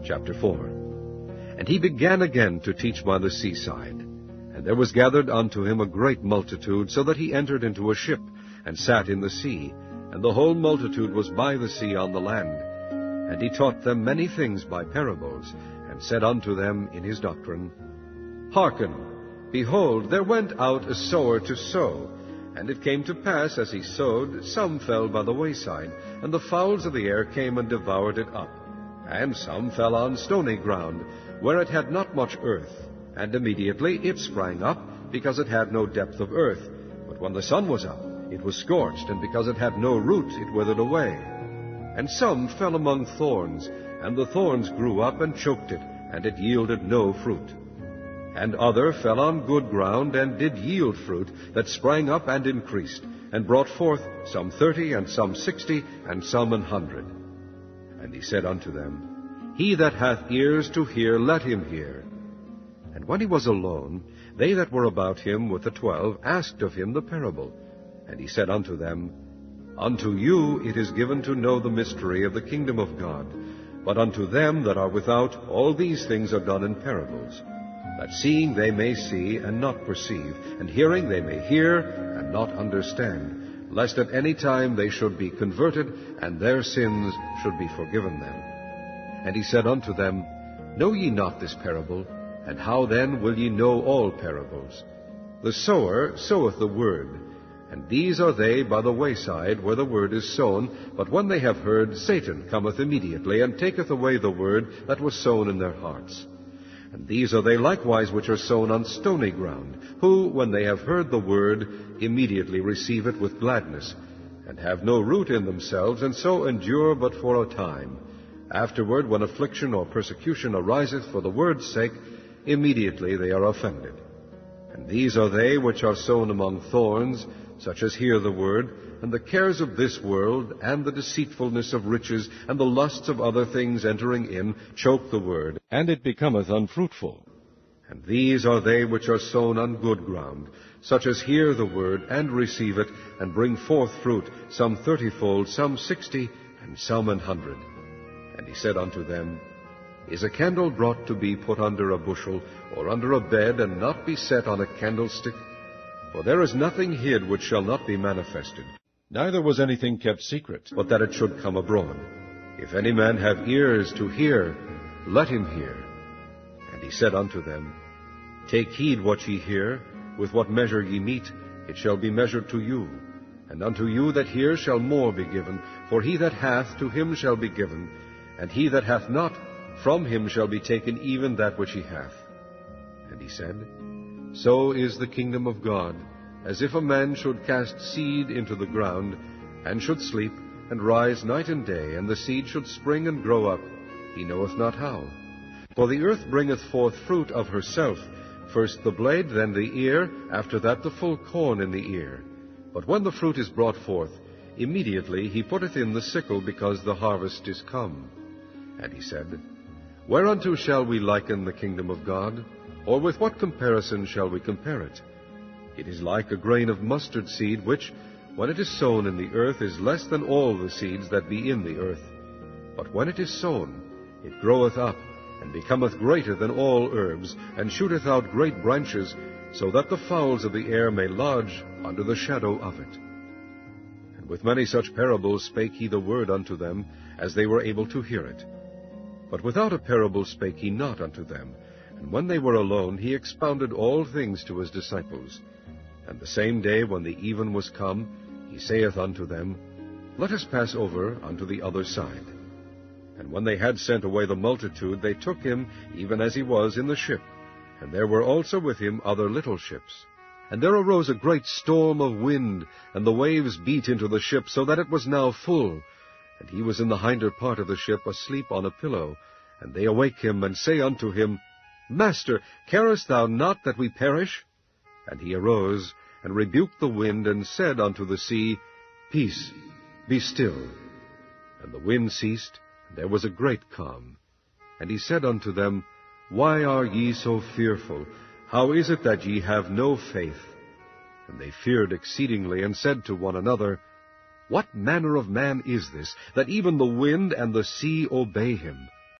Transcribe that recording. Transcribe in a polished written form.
Chapter 4. And he began again to teach by the seaside. And there was gathered unto him a great multitude, so that he entered into a ship, and sat in the sea, and the whole multitude was by the sea on the land. And he taught them many things by parables, and said unto them in his doctrine, Hearken, behold, there went out a sower to sow. And it came to pass, as he sowed, some fell by the wayside, and the fowls of the air came and devoured it up. And some fell on stony ground, where it had not much earth. And immediately it sprang up, because it had no depth of earth. But when the sun was up, it was scorched, and because it had no root, it withered away. And some fell among thorns, and the thorns grew up and choked it, and it yielded no fruit. And other fell on good ground, and did yield fruit, that sprang up and increased, and brought forth some 30, and some 60, and some 100. And he said unto them, He that hath ears to hear, let him hear. And when he was alone, they that were about him with the 12 asked of him the parable. And he said unto them, Unto you it is given to know the mystery of the kingdom of God, but unto them that are without all these things are done in parables, that seeing they may see and not perceive, and hearing they may hear and not understand, lest at any time they should be converted, and their sins should be forgiven them. And he said unto them, Know ye not this parable? And how then will ye know all parables? The sower soweth the word. And these are they by the wayside, where the word is sown. But when they have heard, Satan cometh immediately, and taketh away the word that was sown in their hearts. And these are they likewise which are sown on stony ground, who, when they have heard the word, immediately receive it with gladness, and have no root in themselves, and so endure but for a time. Afterward, when affliction or persecution ariseth for the word's sake, immediately they are offended. And these are they which are sown among thorns, such as hear the word, and the cares of this world, and the deceitfulness of riches, and the lusts of other things entering in, choke the word, and it becometh unfruitful. And these are they which are sown on good ground, such as hear the word, and receive it, and bring forth fruit, some 30-fold, some 60, and some 100. And he said unto them, Is a candle brought to be put under a bushel, or under a bed, and not be set on a candlestick? For there is nothing hid which shall not be manifested, neither was anything kept secret, but that it should come abroad. If any man have ears to hear, let him hear. And he said unto them, Take heed what ye hear, with what measure ye mete, it shall be measured to you. And unto you that hear shall more be given, for he that hath, to him shall be given, and he that hath not, from him shall be taken even that which he hath. And he said, So is the kingdom of God, as if a man should cast seed into the ground, and should sleep, and rise night and day, and the seed should spring and grow up, he knoweth not how. For the earth bringeth forth fruit of herself, first the blade, then the ear, after that the full corn in the ear. But when the fruit is brought forth, immediately he putteth in the sickle, because the harvest is come. And he said, Whereunto shall we liken the kingdom of God? Or with what comparison shall we compare it? It is like a grain of mustard seed, which, when it is sown in the earth, is less than all the seeds that be in the earth. But when it is sown, it groweth up, and becometh greater than all herbs, and shooteth out great branches, so that the fowls of the air may lodge under the shadow of it. And with many such parables spake he the word unto them, as they were able to hear it. But without a parable spake he not unto them. And when they were alone, he expounded all things to his disciples. And the same day, when the even was come, he saith unto them, Let us pass over unto the other side. And when they had sent away the multitude, they took him, even as he was, in the ship. And there were also with him other little ships. And there arose a great storm of wind, and the waves beat into the ship, so that it was now full. And he was in the hinder part of the ship, asleep on a pillow. And they awake him, and say unto him, Master, carest thou not that we perish? And he arose, and rebuked the wind, and said unto the sea, Peace, be still. And the wind ceased, and there was a great calm. And he said unto them, Why are ye so fearful? How is it that ye have no faith? And they feared exceedingly, and said to one another, What manner of man is this, that even the wind and the sea obey him?